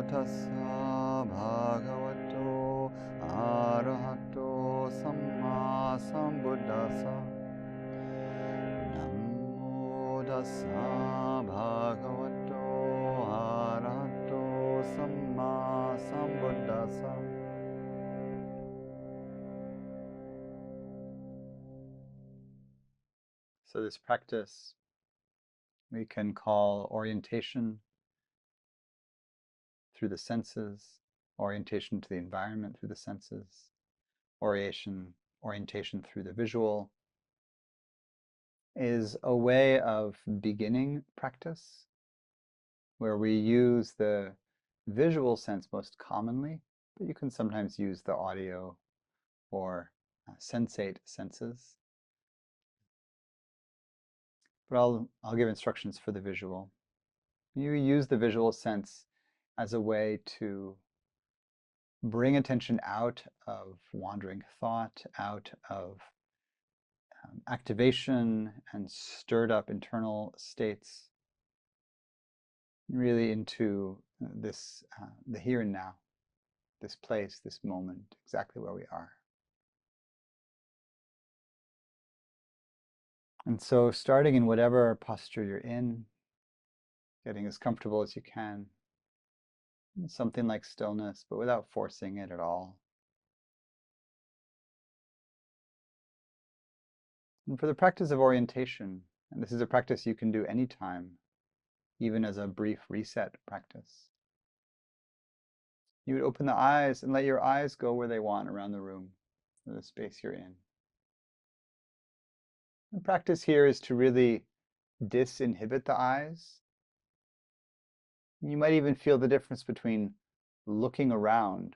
tassa bhagavato arahato sammāsambuddhasa. Namo tassa bhagavato arahato sammāsambuddhasa. So this practice we can call orientation through the senses, orientation to the environment through the senses, orientation through the visual, is a way of beginning practice where we use the visual sense most commonly, but you can sometimes use the audio or sensate senses. But I'll give instructions for the visual. You use the visual sense as a way to bring attention out of wandering thought, out of activation and stirred up internal states, really into this, the here and now, this place, this moment, exactly where we are. And so starting in whatever posture you're in, getting as comfortable as you can, something like stillness, but without forcing it at all. And for the practice of orientation, and this is a practice you can do anytime, even as a brief reset practice, you would open the eyes and let your eyes go where they want around the room, or the space you're in. The practice here is to really disinhibit the eyes. You might even feel the difference between looking around,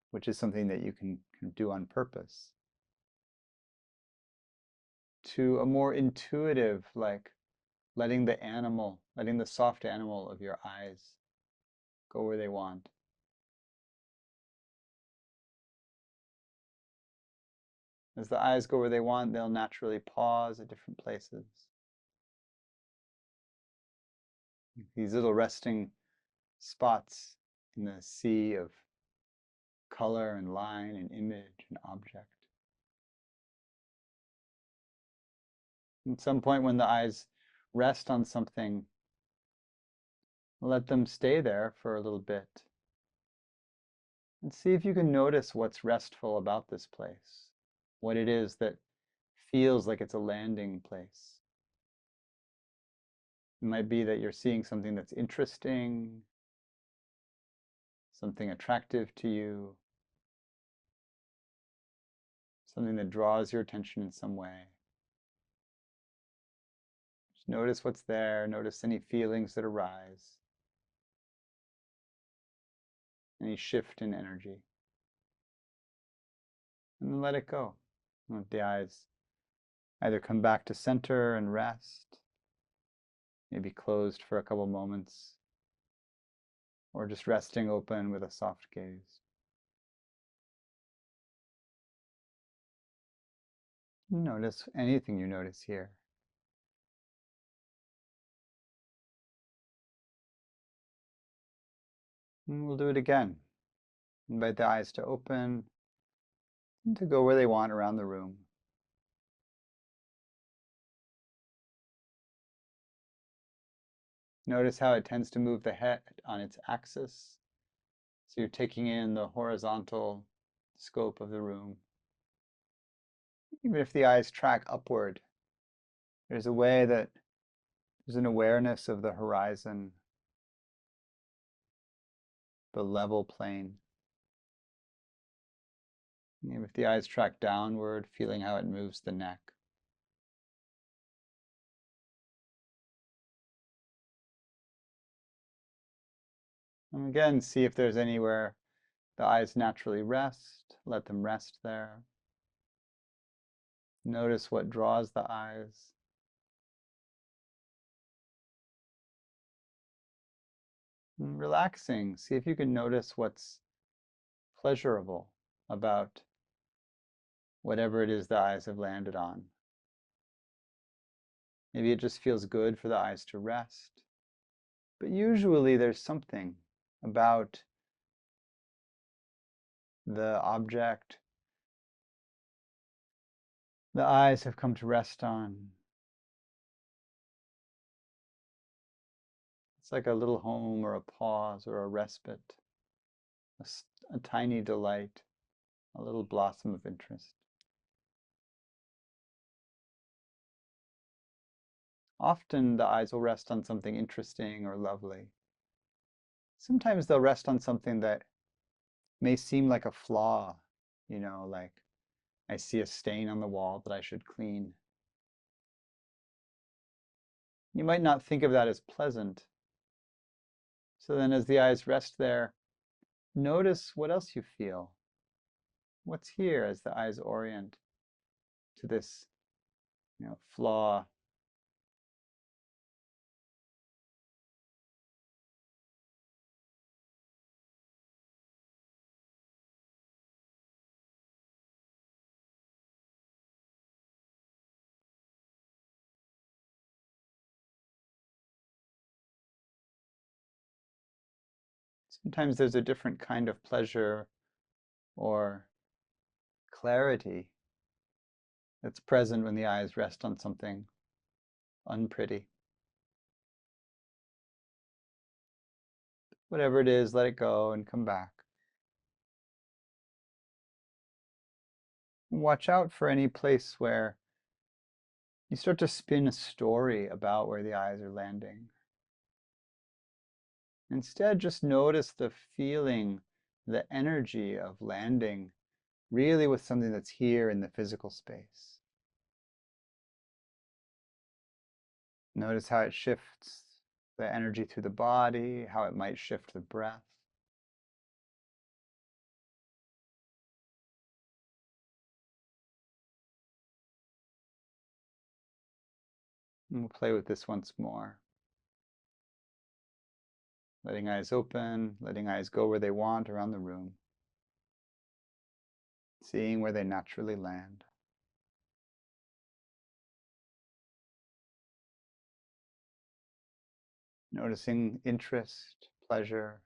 which is something that you can do on purpose, to a more intuitive, like letting the soft animal of your eyes go where they want. As the eyes go where they want, they'll naturally pause at different places. These little resting spots in the sea of color and line and image and object. At some point when the eyes rest on something, let them stay there for a little bit. And see if you can notice what's restful about this place, what it is that feels like it's a landing place. It might be that you're seeing something that's interesting, something attractive to you, something that draws your attention in some way. Just notice what's there, notice any feelings that arise, any shift in energy. And then let it go. Let the eyes either come back to center and rest, maybe closed for a couple moments, or just resting open with a soft gaze. Notice anything you notice here. And we'll do it again. Invite the eyes to open and to go where they want around the room. Notice how it tends to move the head on its axis. So you're taking in the horizontal scope of the room. Even if the eyes track upward, there's a way that there's an awareness of the horizon, the level plane. Even if the eyes track downward, feeling how it moves the neck. And again, see if there's anywhere the eyes naturally rest. Let them rest there. Notice what draws the eyes. And relaxing, see if you can notice what's pleasurable about whatever it is the eyes have landed on. Maybe it just feels good for the eyes to rest. But usually there's something about the object the eyes have come to rest on. It's like a little home or a pause or a respite, a tiny delight, a little blossom of interest. Often the eyes will rest on something interesting or lovely. Sometimes they'll rest on something that may seem like a flaw, like I see a stain on the wall that I should clean. You might not think of that as pleasant. So then as the eyes rest there, notice what else you feel. What's here as the eyes orient to this, flaw. Sometimes there's a different kind of pleasure or clarity that's present when the eyes rest on something unpretty. Whatever it is, let it go and come back. Watch out for any place where you start to spin a story about where the eyes are landing. Instead, just notice the feeling, the energy of landing really with something that's here in the physical space. Notice how it shifts the energy through the body, how it might shift the breath. And we'll play with this once more. Letting eyes open, letting eyes go where they want around the room. Seeing where they naturally land. Noticing interest, pleasure.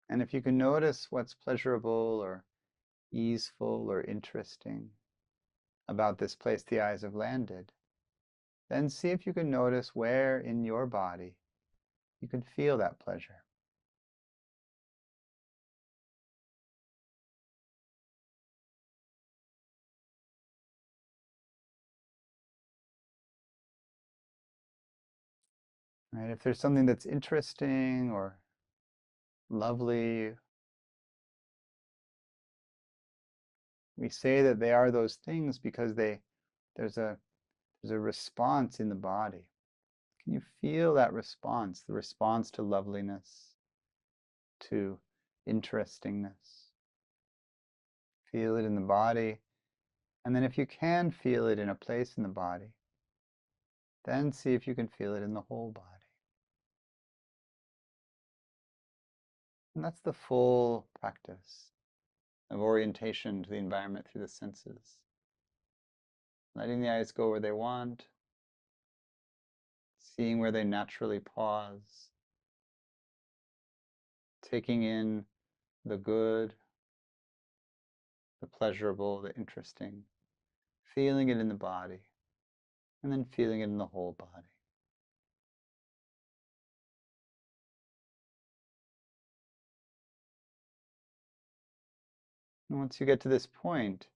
And if you can notice what's pleasurable or easeful or interesting about this place the eyes have landed, then see if you can notice where in your body you can feel that pleasure. Right? If there's something that's interesting or lovely, we say that they are those things because there's a response in the body. Can you feel that response, the response to loveliness, to interestingness? Feel it in the body. And then if you can feel it in a place in the body, then see if you can feel it in the whole body. And that's the full practice of orientation to the environment through the senses. Letting the eyes go where they want, seeing where they naturally pause, taking in the good, the pleasurable, the interesting, feeling it in the body, and then feeling it in the whole body. And once you get to this point,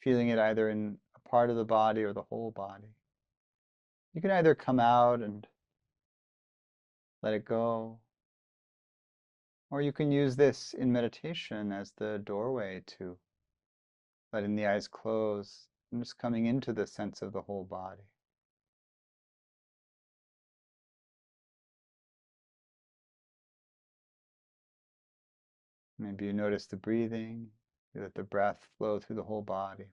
feeling it either in a part of the body or the whole body, you can either come out and let it go, or you can use this in meditation as the doorway to letting the eyes close and just coming into the sense of the whole body. Maybe you notice the breathing, you let the breath flow through the whole body.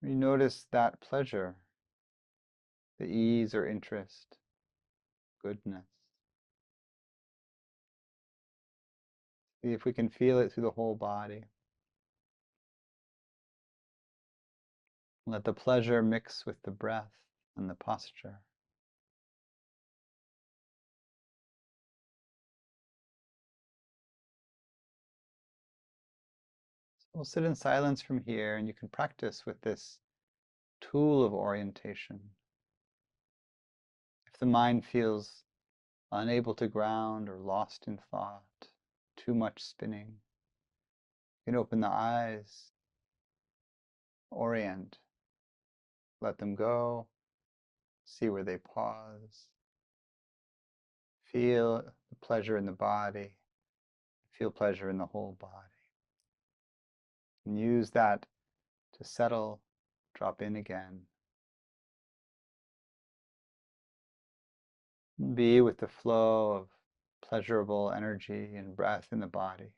You notice that pleasure, the ease or interest, goodness. See if we can feel it through the whole body. Let the pleasure mix with the breath and the posture. So we'll sit in silence from here, and you can practice with this tool of orientation. If the mind feels unable to ground or lost in thought, too much spinning, you can open the eyes, orient, let them go, see where they pause, feel the pleasure in the body, feel pleasure in the whole body. And use that to settle, drop in again. Be with the flow of pleasurable energy and breath in the body,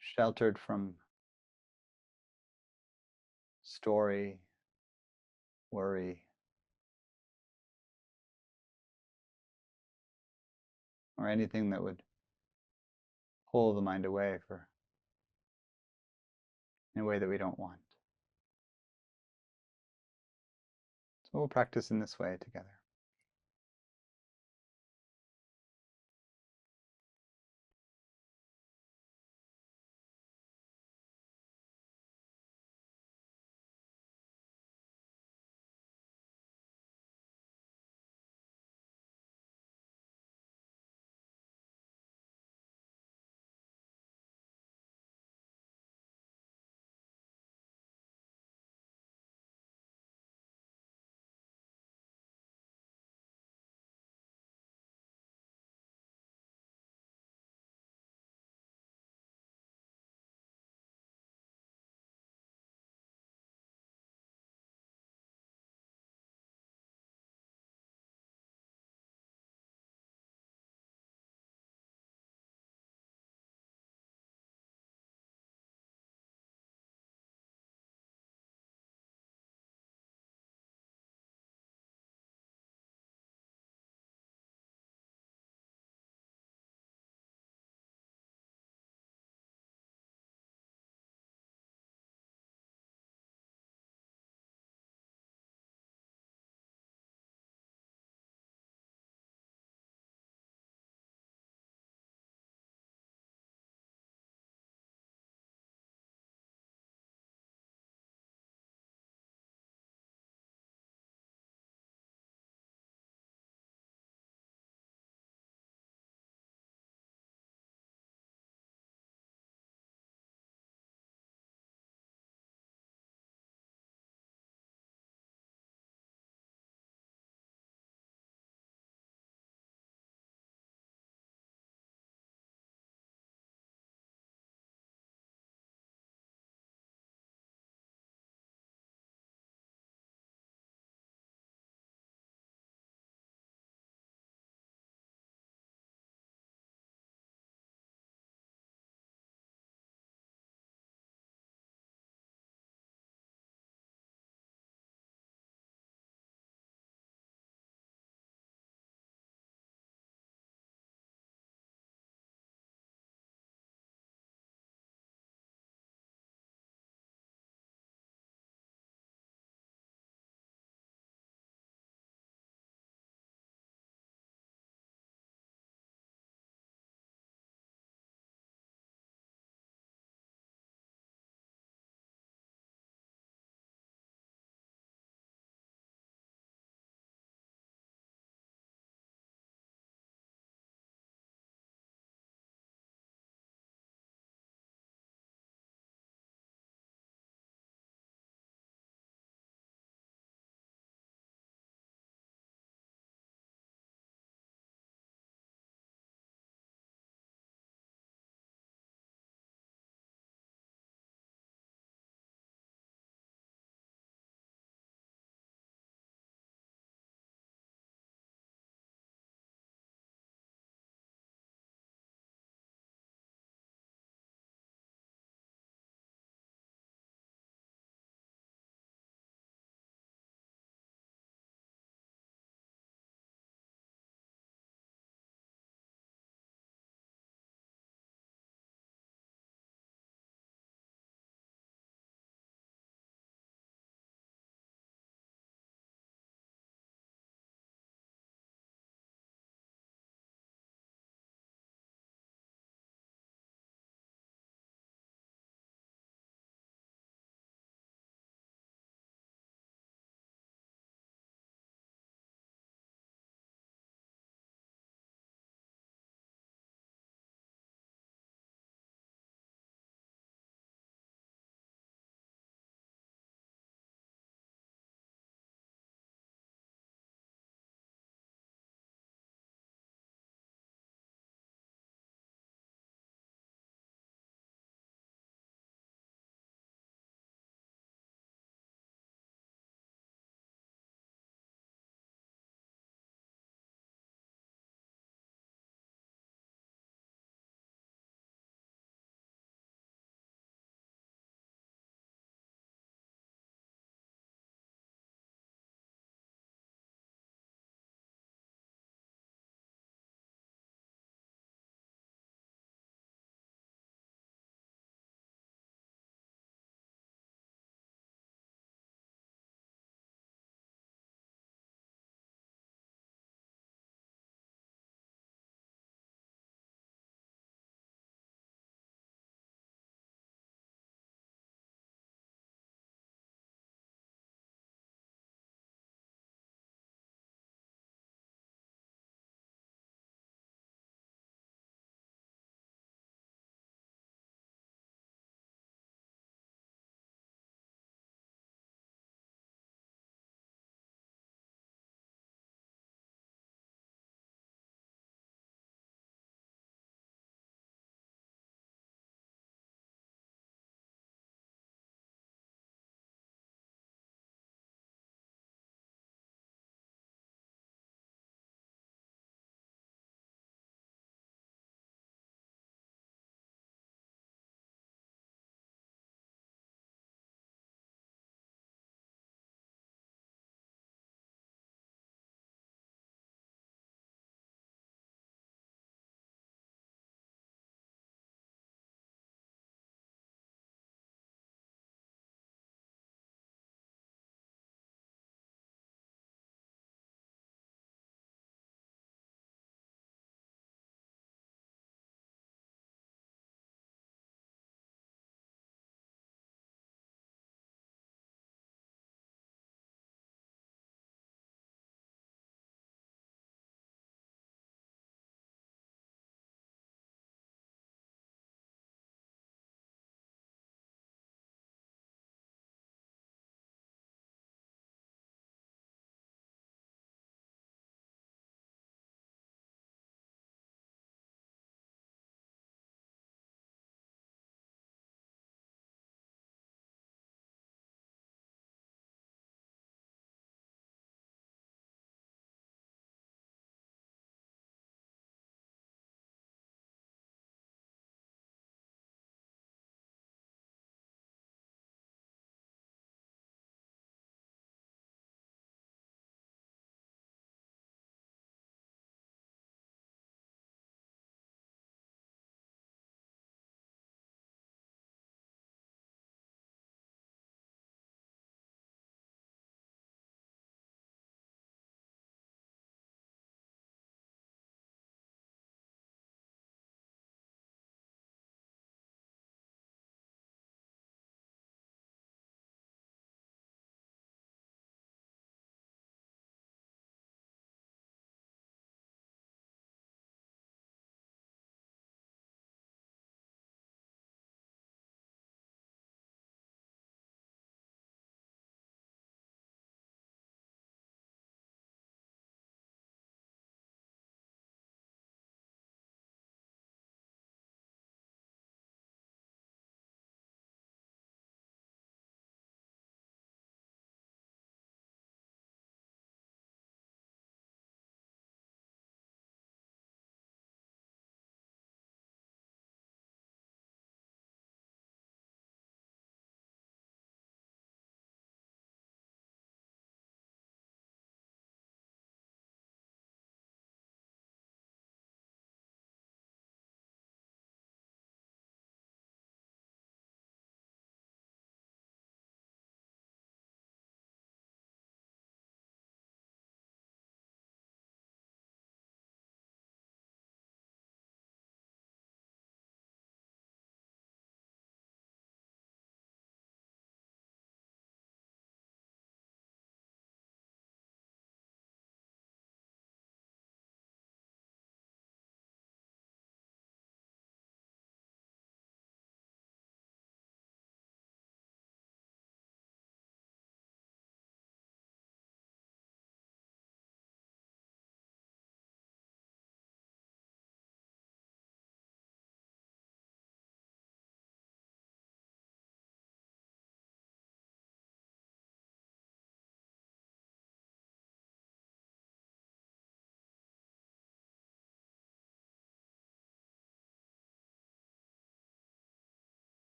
sheltered from story, worry, or anything that would pull the mind away in a way that we don't want. So we'll practice in this way together.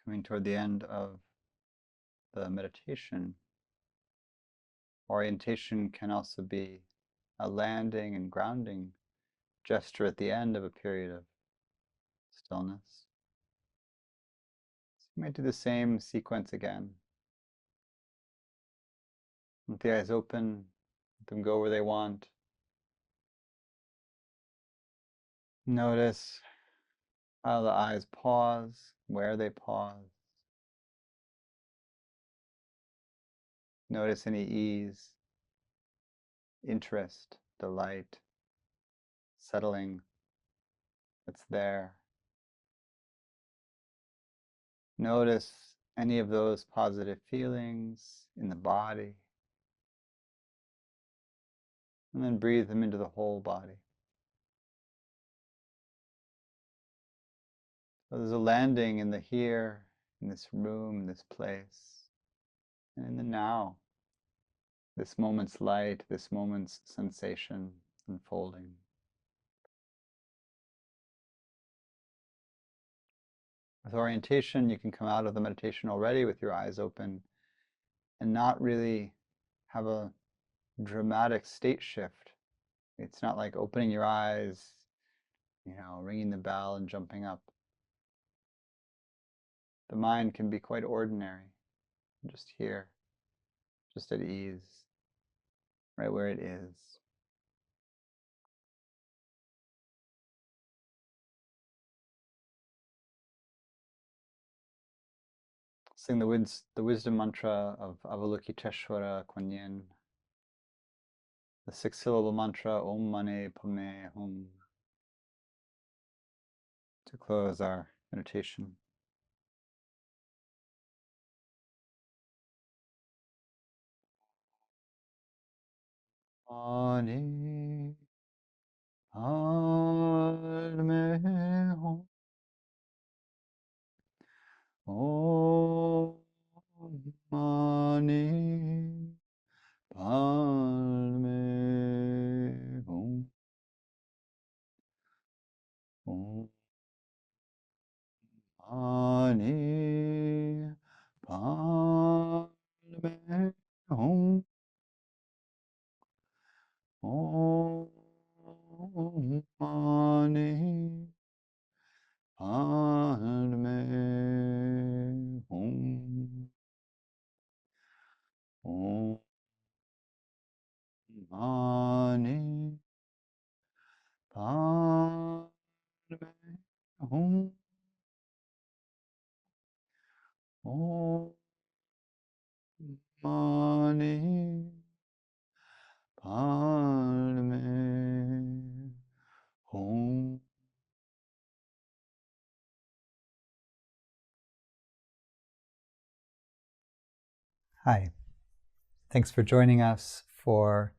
Coming toward the end of the meditation, orientation can also be a landing and grounding gesture at the end of a period of stillness. So you might do the same sequence again. Let the eyes open, let them go where they want. Notice how the eyes pause, where they pause. Notice any ease, interest, delight, settling that's there. Notice any of those positive feelings in the body, and then breathe them into the whole body. So there's a landing in the here, in this room, in this place, and in the now. This moment's light, this moment's sensation unfolding. With orientation, you can come out of the meditation already with your eyes open and not really have a dramatic state shift. It's not like opening your eyes, ringing the bell and jumping up. The mind can be quite ordinary, just here, just at ease, right where it is. Sing the wisdom mantra of Avalokiteshvara Kuan Yin, the 6-syllable mantra Om Mani Padme Hum, to close our meditation. Mani Padme Hum. Om Mani Padme Hum. Om Mani Padme Hum. Om Mani Padme Hum. Om Mani Padme Hum. Om Mani Padme Hum. Hi, thanks for joining us for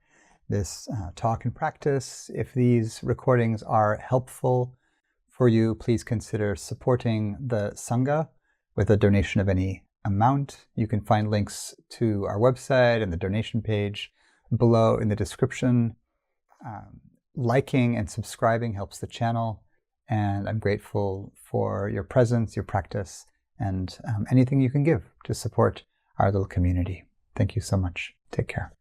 this talk and practice. If these recordings are helpful for you, please consider supporting the Sangha with a donation of any amount. You can find links to our website and the donation page below in the description. Liking and subscribing helps the channel, and I'm grateful for your presence, your practice, and anything you can give to support our little community. Thank you so much. Take care.